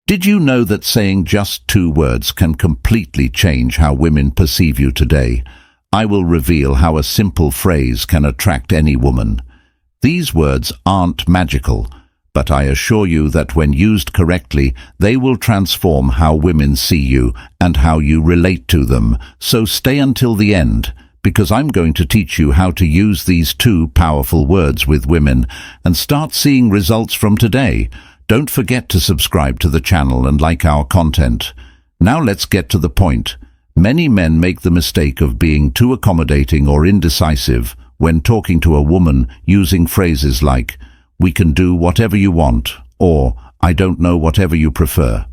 Did you know that saying just 2 words can completely change how women perceive you today? I will reveal how a simple phrase can attract any woman. These words aren't magical, but I assure you that when used correctly, they will transform how women see you and how you relate to them. So stay until the end, because I'm going to teach you how to use these 2 powerful words with women and start seeing results from today. Don't forget to subscribe to the channel and like our content. Now let's get to the point. Many men make the mistake of being too accommodating or indecisive when talking to a woman, using phrases like, "We can do whatever you want," or "I don't know, whatever you prefer."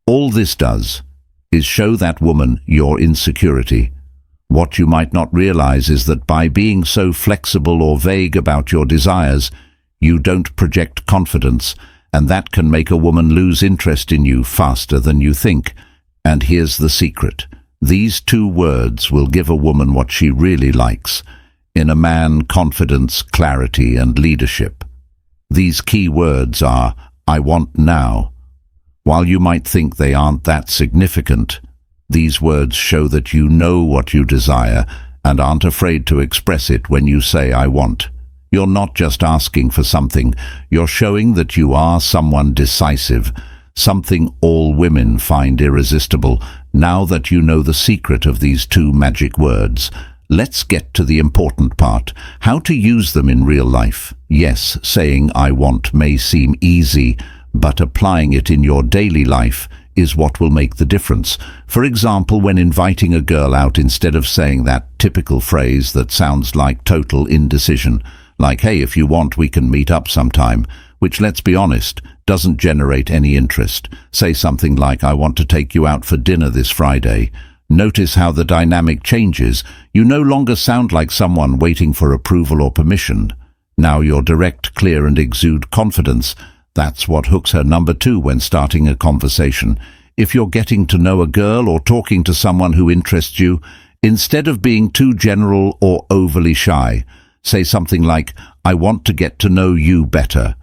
All this does is show that woman your insecurity. What you might not realize is that by being so flexible or vague about your desires, you don't project confidence, and that can make a woman lose interest in you faster than you think. And here's the secret. These 2 words will give a woman what she really likes. In a man, confidence, clarity, and leadership. These key words are, "I want now." While you might think they aren't that significant, these words show that you know what you desire and aren't afraid to express it when you say, "I want." You're not just asking for something, you're showing that you are someone decisive, something all women find irresistible. Now that you know the secret of these 2 magic words, let's get to the important part, how to use them in real life. Yes, saying "I want" may seem easy, but applying it in your daily life is what will make the difference. For example, when inviting a girl out, instead of saying that typical phrase that sounds like total indecision, like, "Hey, if you want, we can meet up sometime," which, let's be honest, doesn't generate any interest. Say something like, "I want to take you out for dinner this Friday." Notice how the dynamic changes. You no longer sound like someone waiting for approval or permission. Now you're direct, clear, and exude confidence. That's what hooks her. Number 2, when starting a conversation. If you're getting to know a girl or talking to someone who interests you, instead of being too general or overly shy, say something like, "I want to get to know you better.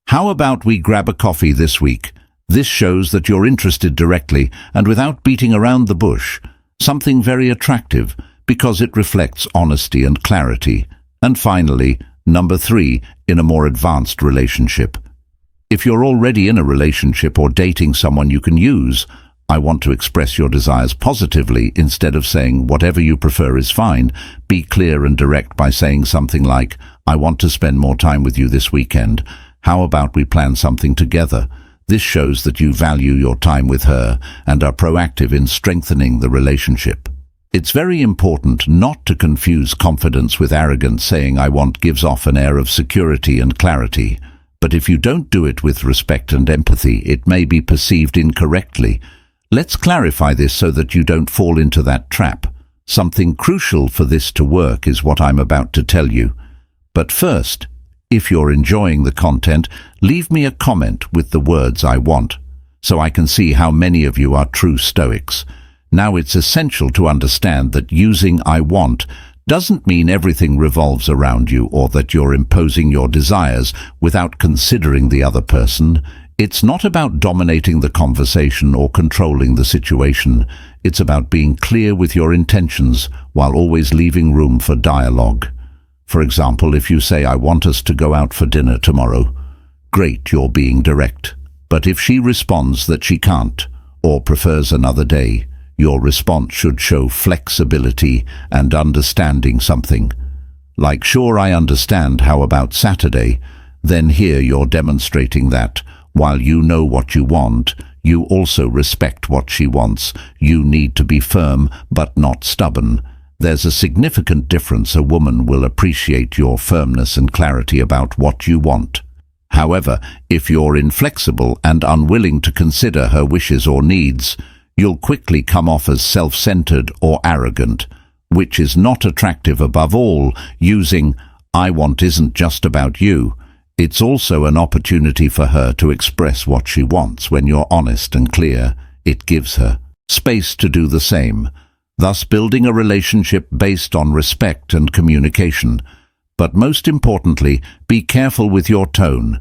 How about we grab a coffee this week?" This shows that you're interested directly and without beating around the bush. Something very attractive because it reflects honesty and clarity. And finally, number 3, in a more advanced relationship. If you're already in a relationship or dating someone, you can use, "I want to express your desires positively," instead of saying "whatever you prefer is fine." Be clear and direct by saying something like, "I want to spend more time with you this weekend. How about we plan something together?" This shows that you value your time with her and are proactive in strengthening the relationship. It's very important not to confuse confidence with arrogance. Saying "I want" gives off an air of security and clarity. But if you don't do it with respect and empathy, it may be perceived incorrectly. Let's clarify this so that you don't fall into that trap. Something crucial for this to work is what I'm about to tell you. But first, if you're enjoying the content, leave me a comment with the words "I want," so I can see how many of you are true Stoics. Now, it's essential to understand that using "I want" doesn't mean everything revolves around you or that you're imposing your desires without considering the other person. It's not about dominating the conversation or controlling the situation. It's about being clear with your intentions while always leaving room for dialogue. For example, if you say, "I want us to go out for dinner tomorrow," great, you're being direct. But if she responds that she can't or prefers another day, your response should show flexibility and understanding. Something like, "Sure, I understand, how about Saturday?" Then here you're demonstrating that, while you know what you want, you also respect what she wants. You need to be firm but not stubborn. There's a significant difference. A woman will appreciate your firmness and clarity about what you want. However, if you're inflexible and unwilling to consider her wishes or needs, you'll quickly come off as self-centered or arrogant, which is not attractive. Above all, using "I want" isn't just about you. It's also an opportunity for her to express what she wants. When you're honest and clear, it gives her space to do the same, thus building a relationship based on respect and communication. But most importantly, be careful with your tone.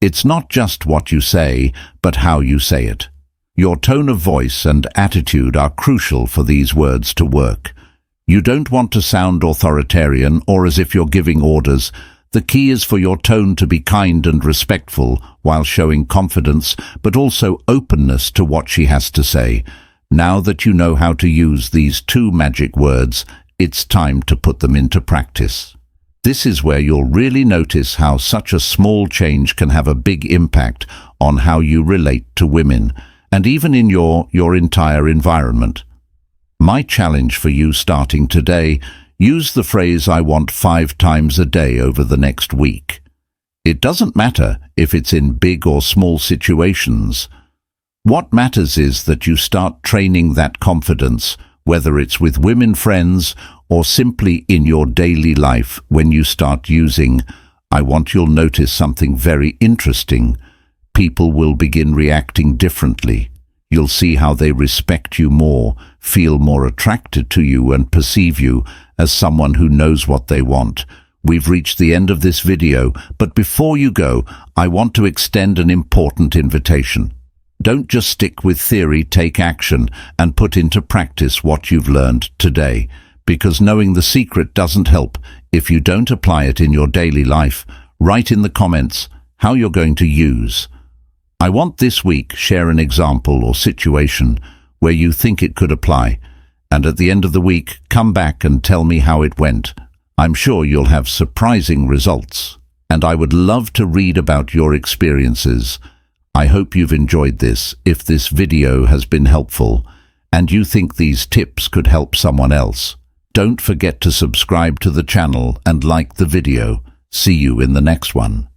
It's not just what you say, but how you say it. Your tone of voice and attitude are crucial for these words to work. You don't want to sound authoritarian or as if you're giving orders. The key is for your tone to be kind and respectful while showing confidence, but also openness to what she has to say. Now that you know how to use these two magic words, it's time to put them into practice. This is where you'll really notice how such a small change can have a big impact on how you relate to women, and even in your entire environment. My challenge for you starting today: use the phrase "I want" 5 times a day over the next week. It doesn't matter if it's in big or small situations. What matters is that you start training that confidence, whether it's with women friends or simply in your daily life. When you start using "I want," you'll notice something very interesting. People will begin reacting differently. You'll see how they respect you more, feel more attracted to you, and perceive you as someone who knows what they want. We've reached the end of this video, but before you go, I want to extend an important invitation. Don't just stick with theory, take action and put into practice what you've learned today, because knowing the secret doesn't help if you don't apply it in your daily life. Write in the comments how you're going to use "I want" this week. Share an example or situation where you think it could apply, and at the end of the week, come back and tell me how it went. I'm sure you'll have surprising results, and I would love to read about your experiences. I hope you've enjoyed this. If this video has been helpful and you think these tips could help someone else, don't forget to subscribe to the channel and like the video. See you in the next one.